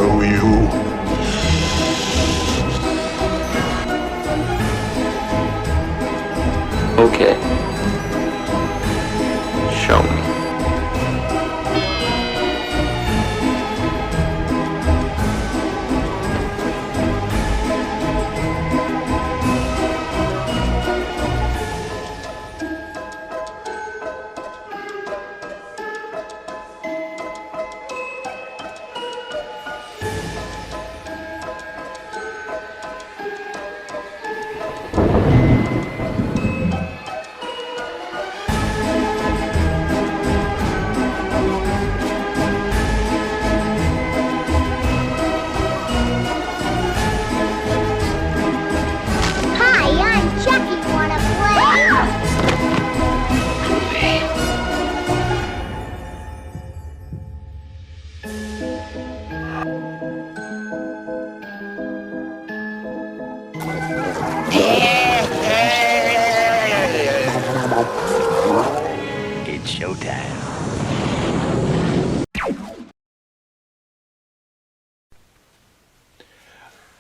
know you. Okay. Show me. It's showtime.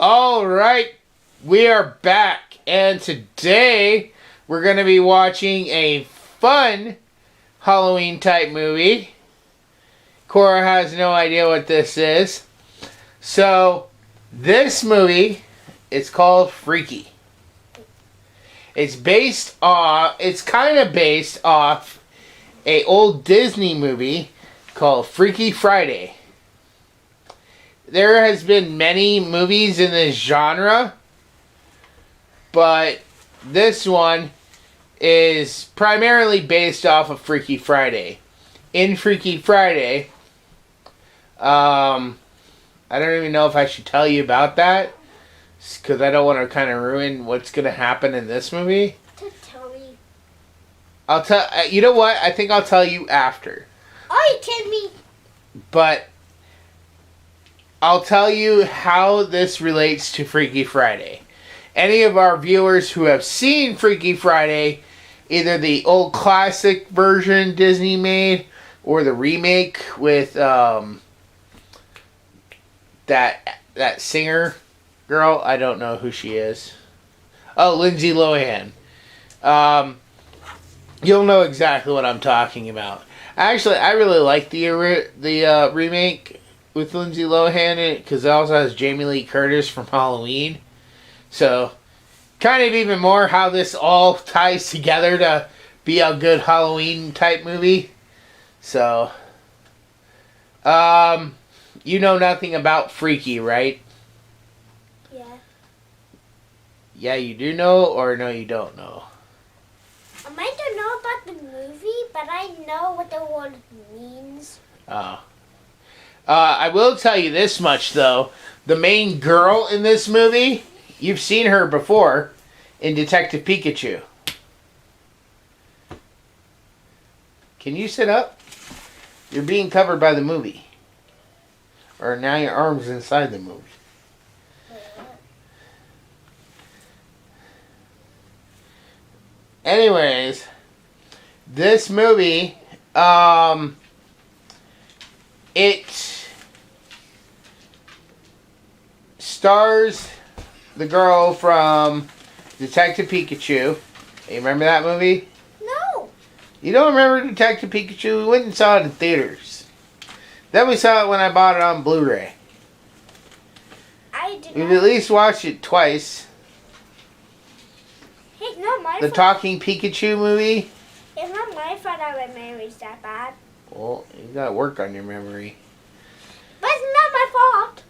All right, we are back, and today we're going to be watching a fun Halloween type movie. Cora has no idea what this is. So, this movie is called Freaky. It's kind of based off a old Disney movie called Freaky Friday. There has been many movies in this genre, but this one is primarily based off of Freaky Friday. In Freaky Friday, I don't even know if I should tell you about that, because I don't want to kind of ruin what's going to happen in this movie. Tell me. I'll tell. You know what? I think I'll tell you after. Oh, you tell me. But I'll tell you how this relates to Freaky Friday. Any of our viewers who have seen Freaky Friday, either the old classic version Disney made or the remake with that singer girl, I don't know who she is. Oh, Lindsay Lohan. You'll know exactly what I'm talking about. Actually, I really like the remake with Lindsay Lohan in it, because it also has Jamie Lee Curtis from Halloween. So, kind of even more how this all ties together to be a good Halloween type movie. So, you know nothing about Freaky, right? Yeah. Yeah, you do know, or no, you don't know? I might not know about the movie, but I know what the word means. Oh. I will tell you this much, though. The main girl in this movie, you've seen her before in Detective Pikachu. Can you sit up? You're being covered by the movie. Or now your arm's inside the movie. Anyways, this movie, it stars the girl from Detective Pikachu. You remember that movie? No. You don't remember Detective Pikachu? We went and saw it in theaters. Then we saw it when I bought it on Blu-ray. I did We've not. at least watched it twice. It's not my The fault. Talking Pikachu movie. It's not my fault that my memory's that bad. Well, you gotta work on your memory. But it's not my fault.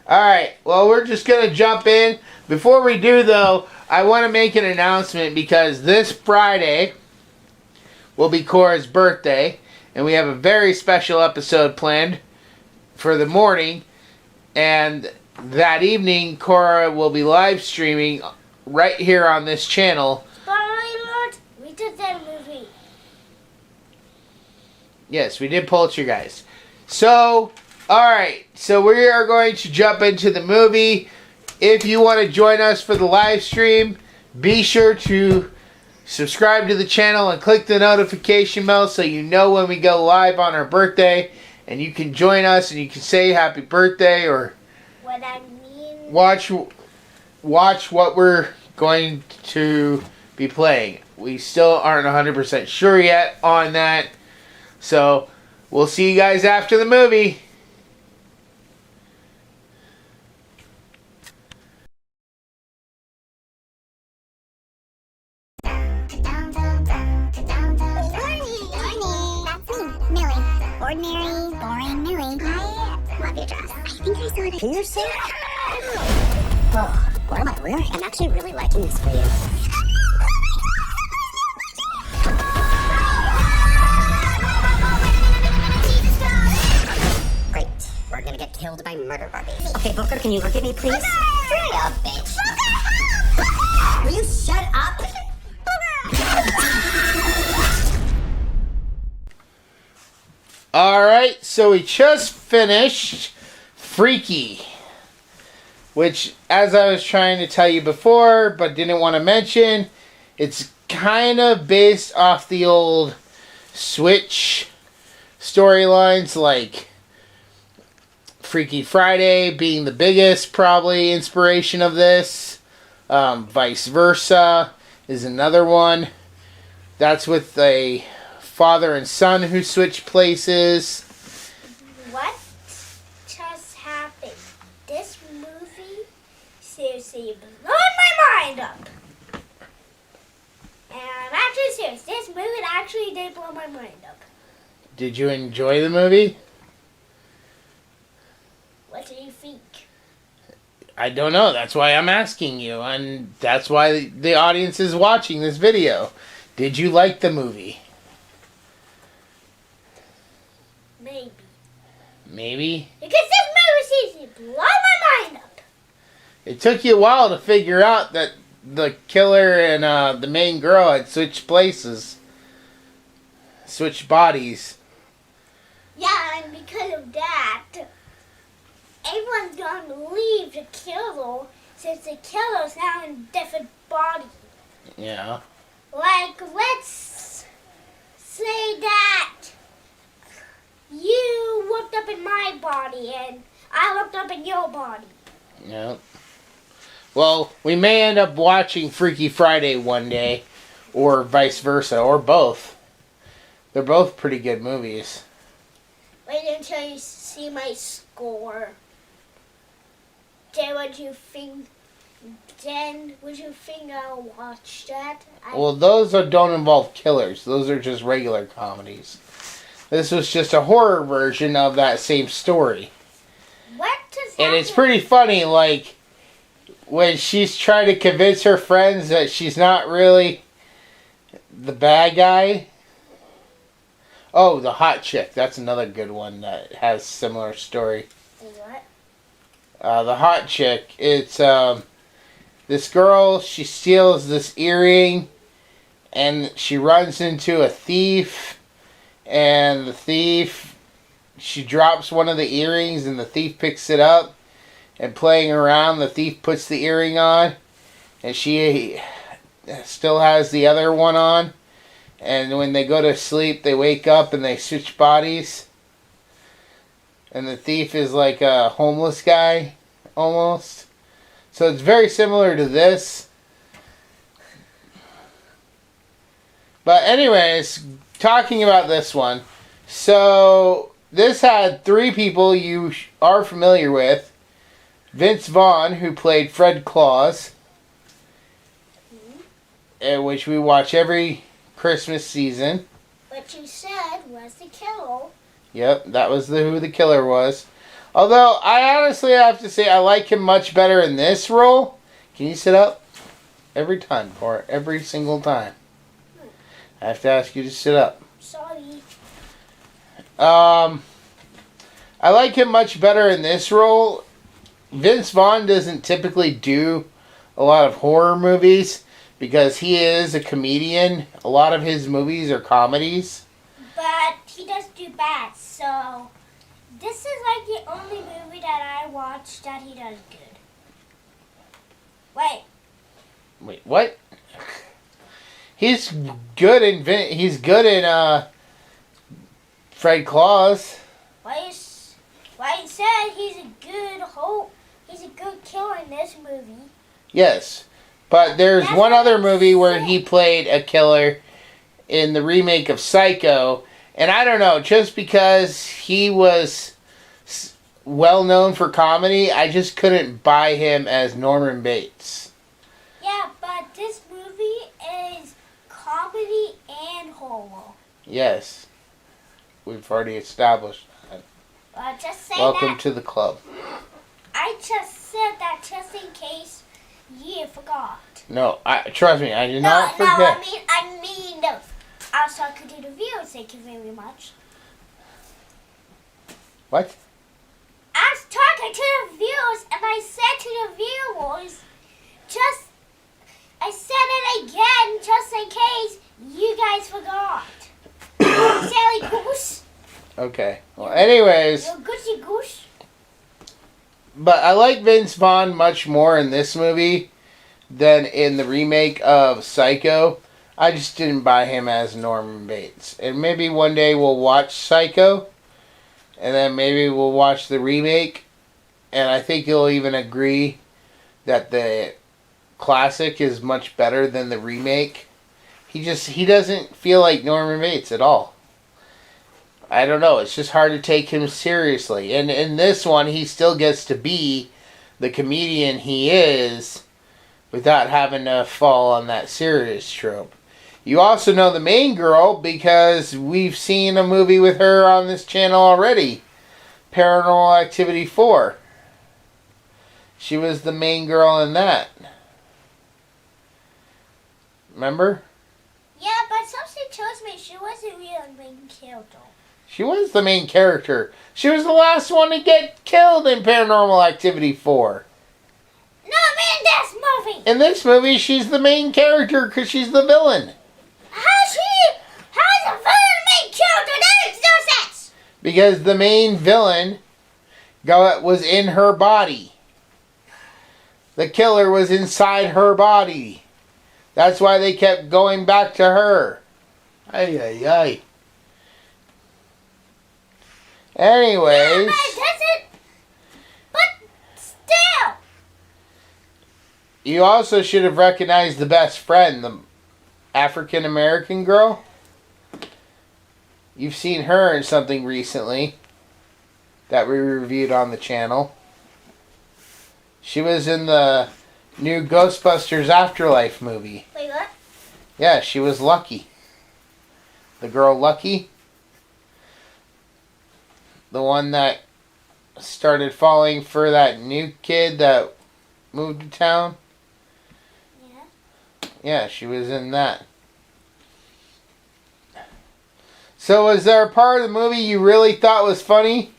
Alright, well, we're just gonna jump in. Before we do, though, I want to make an announcement, because this Friday will be Cora's birthday, and we have a very special episode planned for the morning, and that evening Cora will be live streaming right here on this channel. Spoiler alert, we did that movie. Yes, we did Poltergeist. So, alright, so we are going to jump into the movie. If you want to join us for the live stream, be sure to subscribe to the channel and click the notification bell so you know when we go live on our birthday. and you can join us and you can say happy birthday or What I mean. watch what we're going to be playing. We still aren't 100% sure yet on that. So, we'll see you guys after the movie. Ordinary, boring Millie. I love your dress. I think I saw it at Peterson. Oh, what am I wearing? I'm actually really liking this for you. Great. We're gonna get killed by murder Barbies. Okay, Booker, can you look at me, please? Hurry up, bitch. Will you shut up? Alright, so we just finished Freaky, which, as I was trying to tell you before, but didn't want to mention, it's kind of based off the old Switch storylines, like Freaky Friday being the biggest, probably, inspiration of this. Vice Versa is another one. That's with a father and son who switch places. What just happened? This movie seriously blew my mind up. And I'm actually serious. This movie actually did blow my mind up. Did you enjoy the movie? What do you think? I don't know. That's why I'm asking you. And that's why the audience is watching this video. Did you like the movie? Maybe. Maybe? Because this movie seriously blew my mind up. It took you a while to figure out that the killer and the main girl had switched places. Switched bodies. Yeah, and because of that, everyone's gonna leave the killer since the killer's now in a different body. Yeah. Like, let's say that you looked up in my body and I looked up in your body. Yeah. Well, we may end up watching Freaky Friday one day, or vice versa, or both. They're both pretty good movies. Wait until you see my score. Then would you think I'll watch that? Well, those don't involve killers. Those are just regular comedies. This was just a horror version of that same story. What does And it's pretty funny, like, when she's trying to convince her friends that she's not really the bad guy. Oh, the hot chick. That's another good one that has similar story. What? The hot chick. It's this girl. She steals this earring, and she runs into a thief. And the thief, she drops one of the earrings, and the thief picks it up. And playing around, the thief puts the earring on, and she still has the other one on. And when they go to sleep, they wake up and they switch bodies. And the thief is like a homeless guy, almost. So it's very similar to this. But anyways, talking about this one. So this had 3 people you are familiar with. Vince Vaughn, who played Fred Claus, which we watch every Christmas season. What you said was the killer. Yep, that was who the killer was. Although, I honestly have to say I like him much better in this role. Can you sit up? Every time, Cora. Every single time. I have to ask you to sit up. Sorry. I like him much better in this role. Vince Vaughn doesn't typically do a lot of horror movies because he is a comedian. A lot of his movies are comedies. But he does do bad, so this is like the only movie that I watched that he does good. Wait, what? He's good in Fred Claus. What? Why said he's a good killer in this movie. Yes. But there's That's one what other I movie where said. he played a killer in the remake of Psycho. And I don't know, just because he was well known for comedy, I just couldn't buy him as Norman Bates. Yeah, but this movie is comedy and horror. Yes. We've already established that. Just say Welcome that. to the club. I just said that just in case you forgot. No, trust me, I did No, not forget. I mean, I was talking to the viewers. Thank you very much. What? I was talking to the viewers, and I said to the viewers, I said it again, just in case you guys forgot. Silly goose. Okay. Well, anyways, You goosey goose. but I like Vince Vaughn much more in this movie than in the remake of Psycho. I just didn't buy him as Norman Bates. And maybe one day we'll watch Psycho, and then maybe we'll watch the remake, and I think you'll even agree that the classic is much better than the remake. He doesn't feel like Norman Bates at all. I don't know, it's just hard to take him seriously. And in this one, he still gets to be the comedian he is without having to fall on that serious trope. You also know the main girl because we've seen a movie with her on this channel already. Paranormal Activity 4. She was the main girl in that. Remember? Yeah, but something tells me she wasn't really being killed, though. She was the main character. She was the last one to get killed in Paranormal Activity 4. No, I mean this movie. In this movie, she's the main character because she's the villain. How's the villain being killed? That makes no sense. Because the main villain was in her body. The killer was inside her body. That's why they kept going back to her. Ay, ay, ay. Anyways. Yeah, but it doesn't. But still. You also should have recognized the best friend, the African American girl. You've seen her in something recently that we reviewed on the channel. She was in the new Ghostbusters Afterlife movie. Wait, what? Yeah, she was Lucky. The girl Lucky. The one that started falling for that new kid that moved to town. Yeah. Yeah, she was in that. So was there a part of the movie you really thought was funny?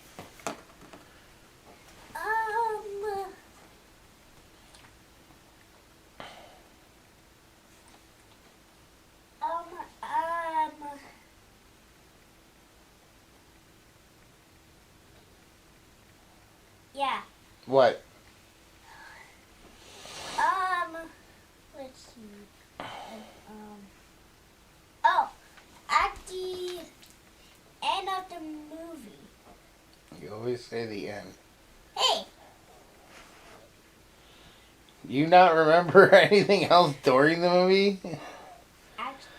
Yeah. What? Let's see. Oh, at the end of the movie. You always say the end. Hey, You not remember anything else during the movie? actually,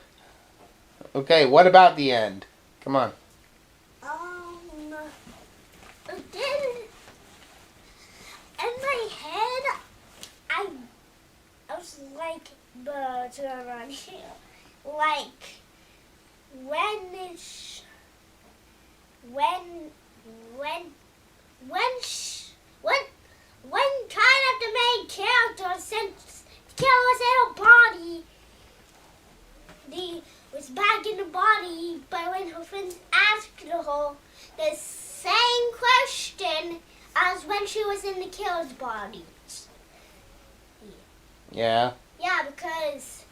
Okay, what about the end? Come on. then in my head, I was like, but around here, like when kind of the main character sent Killer's little body, was back in the body, but when her friends asked her the same question as when she was in the killer's body. Yeah. Yeah, because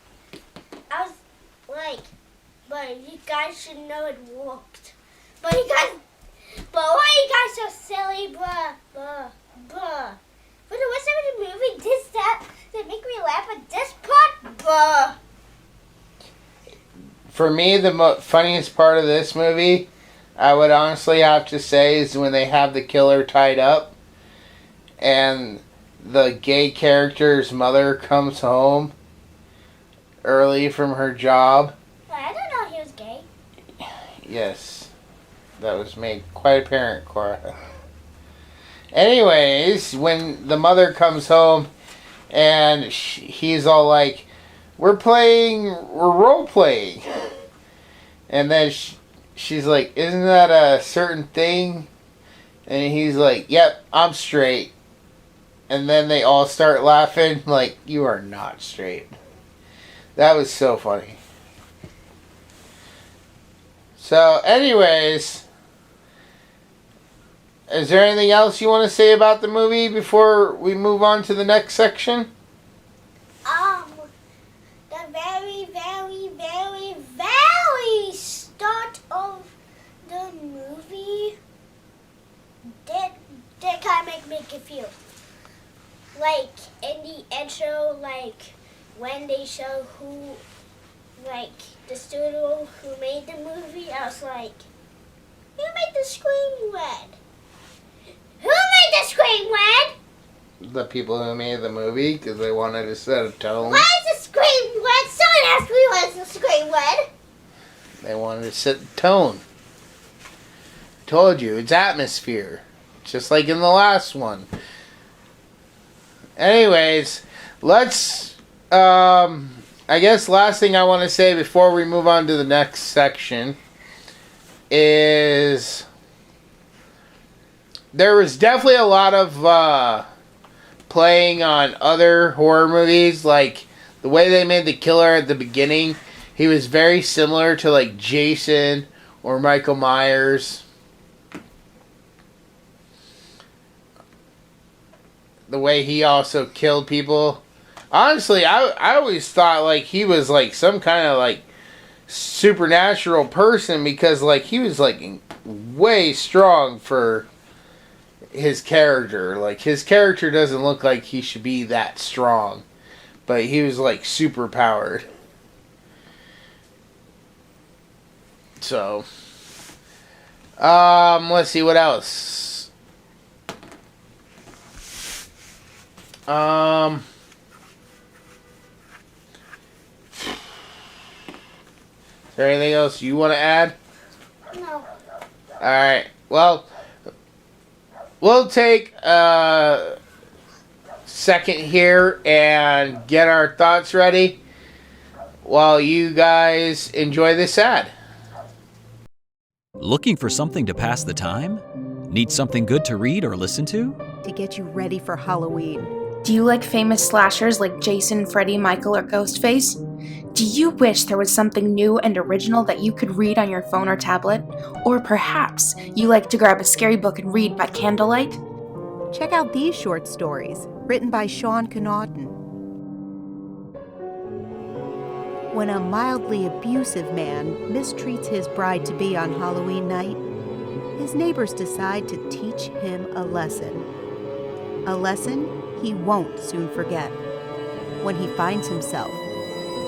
I was like, but you guys should know it worked. But why you guys so silly, bruh. For the rest of the movie, that make me laugh at this part, bruh. For me, the funniest part of this movie, I would honestly have to say is when they have the killer tied up and the gay character's mother comes home early from her job. I don't know he was gay. Yes, that was made quite apparent, Cora. Anyways, when the mother comes home and he's all like, we're role-playing. And then she's like, isn't that a certain thing? And he's like, yep, I'm straight. And then they all start laughing like, you are not straight. That was so funny. So, anyways, is there anything else you want to say about the movie before we move on to the next section? The very, very, very, very start of the movie did kind of make me confused. Like, in the intro, like, when they show who, like, the studio who made the movie, I was like, who made the screen red? Who made the screen red? The people who made the movie, because they wanted to set a tone. Why is the screen red? Someone asked me why is the screen red? They wanted to set the tone. I told you, it's atmosphere. Just like in the last one. Anyways, let's, I guess last thing I want to say before we move on to the next section is there was definitely a lot of playing on other horror movies, like the way they made the killer at the beginning. He was very similar to like Jason or Michael Myers. The way he also killed people. Honestly, I always thought like he was like some kind of like supernatural person because like he was like way strong for his character. Like his character doesn't look like he should be that strong, but he was like super powered. So, let's see what else. Is there anything else you want to add? No. Alright, well, we'll take a second here and get our thoughts ready while you guys enjoy this ad. Looking for something to pass the time? Need something good to read or listen to? To get you ready for Halloween. Do you like famous slashers like Jason, Freddy, Michael, or Ghostface? Do you wish there was something new and original that you could read on your phone or tablet? Or perhaps you like to grab a scary book and read by candlelight? Check out these short stories, written by Sean Connaughton. When a mildly abusive man mistreats his bride-to-be on Halloween night, his neighbors decide to teach him a lesson. A lesson he won't soon forget when he finds himself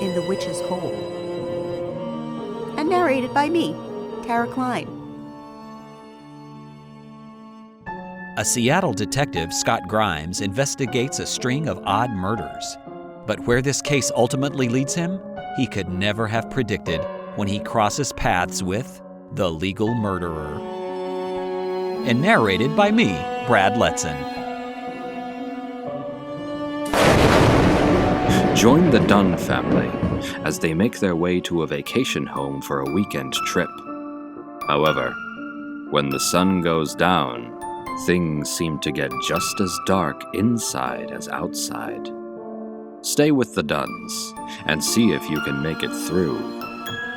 in the witch's hole. And narrated by me, Tara Klein. A Seattle detective, Scott Grimes, investigates a string of odd murders. But where this case ultimately leads him, he could never have predicted when he crosses paths with the legal murderer. And narrated by me, Brad Letson. Join the Dunn family as they make their way to a vacation home for a weekend trip. However, when the sun goes down, things seem to get just as dark inside as outside. Stay with the Dunns and see if you can make it through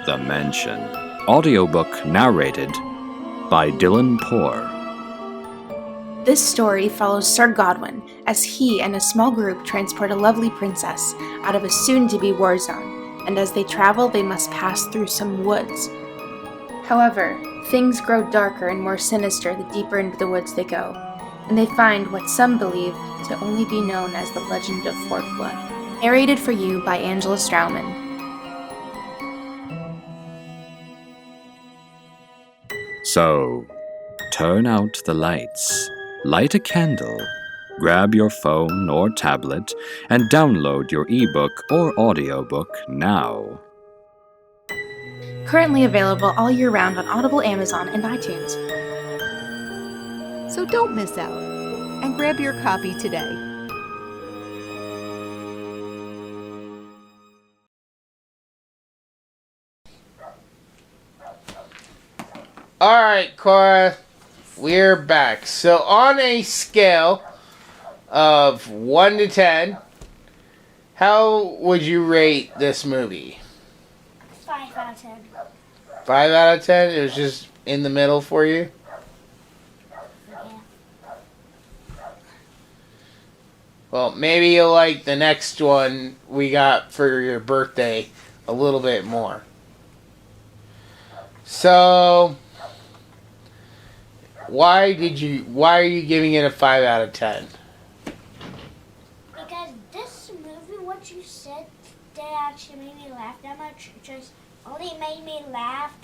the mansion. Audiobook narrated by Dylan Poor. This story follows Sir Godwin as he and a small group transport a lovely princess out of a soon-to-be war zone, and as they travel they must pass through some woods. However, things grow darker and more sinister the deeper into the woods they go, and they find what some believe to only be known as the Legend of Fort Blood. Narrated for you by Angela Strauman. So, turn out the lights, light a candle, grab your phone or tablet, and download your ebook or audiobook now. Currently available all year round on Audible, Amazon, and iTunes. So don't miss out and grab your copy today. Alright, Cora, we're back. So on a scale of 1 to 10, how would you rate this movie? 5 out of 10. 5 out of 10? It was just in the middle for you? Yeah. Well, maybe you'll like the next one we got for your birthday a little bit more. So, why are you giving it a 5 out of 10? Because this movie, what you said, didn't actually make me laugh that much. It just only made me laugh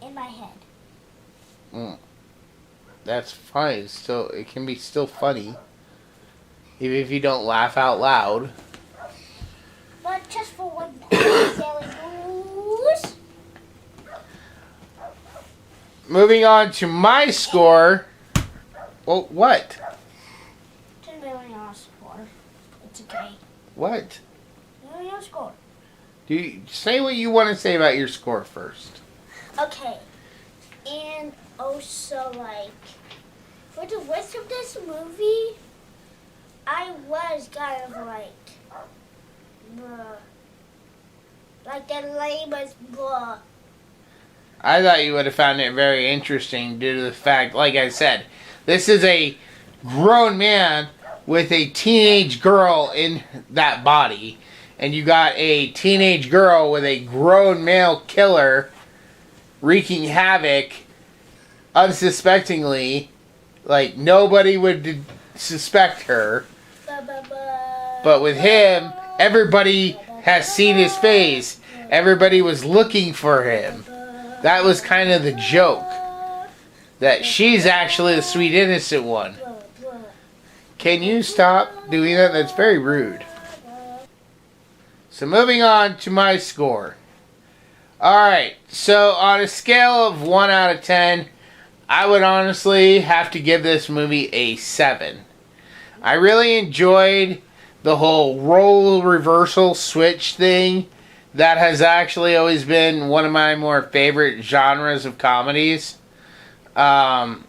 in my head. That's fine. It can be still funny. Even if you don't laugh out loud. But just for one silly goose. Moving on to my score. Well, what? 10 million score. It's okay. What? Million score. Do you say what you want to say about your score first? Okay. And also, for the rest of this movie, I was kind of bruh. Like the lamest bruh. I thought you would have found it very interesting due to the fact, like I said, this is a grown man with a teenage girl in that body. And you got a teenage girl with a grown male killer wreaking havoc unsuspectingly. Like, nobody would suspect her. But with him, everybody has seen his face. Everybody was looking for him. That was kind of the joke. That she's actually the sweet innocent one. Can you stop doing that? That's very rude. So moving on to my score. Alright, so on a scale of 1 out of 10, I would honestly have to give this movie a 7. I really enjoyed the whole role reversal switch thing. That has actually always been one of my more favorite genres of comedies. There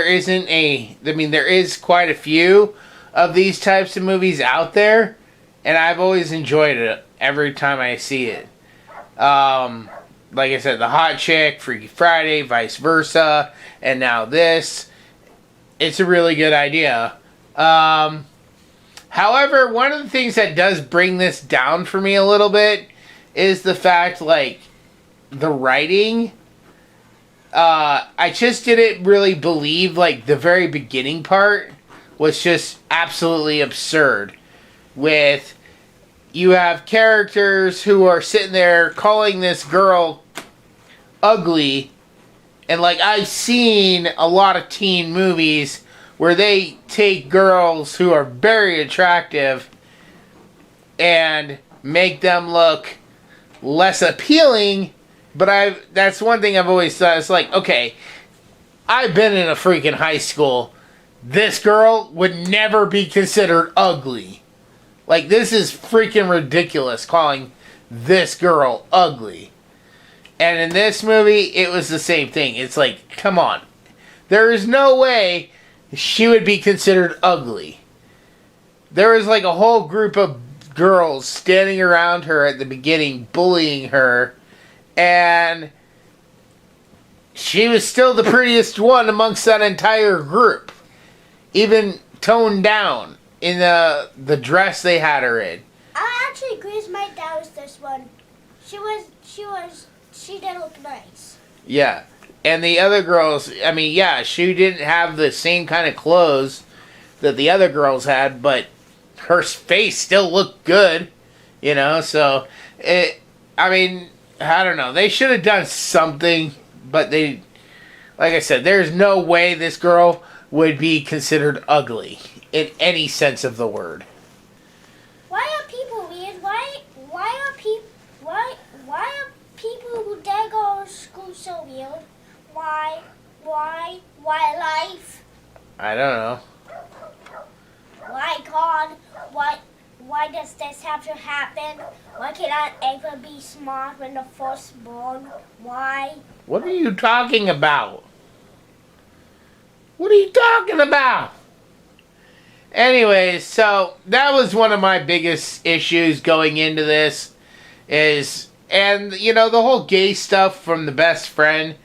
is quite a few of these types of movies out there, and I've always enjoyed it every time I see it. Like I said, The Hot Chick, Freaky Friday, vice versa, and now this. It's a really good idea. However, one of the things that does bring this down for me a little bit is the fact, the writing. I just didn't really believe, the very beginning part was just absolutely absurd. With, you have characters who are sitting there calling this girl ugly. And, I've seen a lot of teen movies where they take girls who are very attractive and make them look less appealing. But that's one thing I've always thought. It's okay, I've been in a freaking high school. This girl would never be considered ugly. This is freaking ridiculous calling this girl ugly. And in this movie, it was the same thing. It's come on. There is no way she would be considered ugly. There was a whole group of girls standing around her at the beginning, bullying her, and she was still the prettiest one amongst that entire group. Even toned down in the dress they had her in. I actually agree with my dad with this one. She did look nice. Yeah. And the other girls, she didn't have the same kind of clothes that the other girls had, but her face still looked good, so, I don't know. They should have done something, but they like I said, there's no way this girl would be considered ugly in any sense of the word. Why are people weird? Why are people who dare go to school so weird? Why life? I don't know. Why God? Why does this have to happen? Why cannot Ava be smart when the firstborn? Why? What are you talking about? What are you talking about? Anyways, so that was one of my biggest issues going into this and the whole gay stuff from the best friend,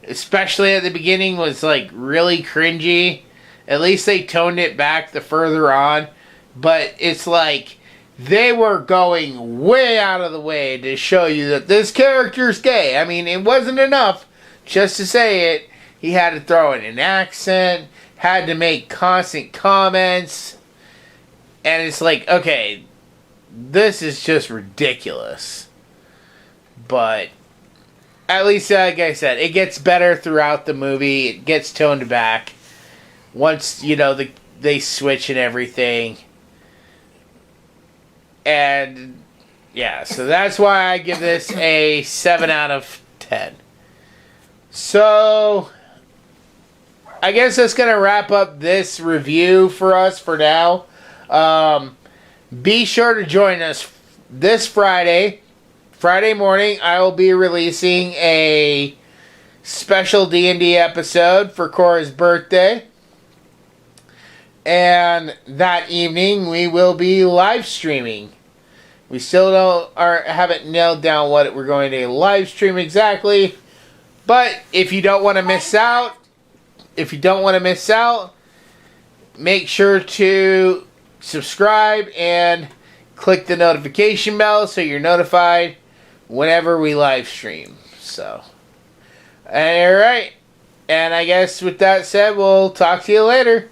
especially at the beginning, was like really cringy. At least they toned it back the further on, but it's like they were going way out of the way to show you that this character's gay. I mean, it wasn't enough just to say it. He had to throw in an accent, had to make constant comments, and it's like, okay, this is just ridiculous. But at least, like I said, it gets better throughout the movie. It gets toned back once, they switch and everything. And, yeah, so that's why I give this a 7 out of 10. So, I guess that's going to wrap up this review for us for now. Be sure to join us this Friday morning. I will be releasing a special D&D episode for Cora's birthday. And that evening we will be live streaming. We still haven't nailed down what we're going to live stream exactly. But if you don't want to miss out, make sure to subscribe and click the notification bell so you're notified whenever we live stream. So, alright. And I guess with that said, we'll talk to you later.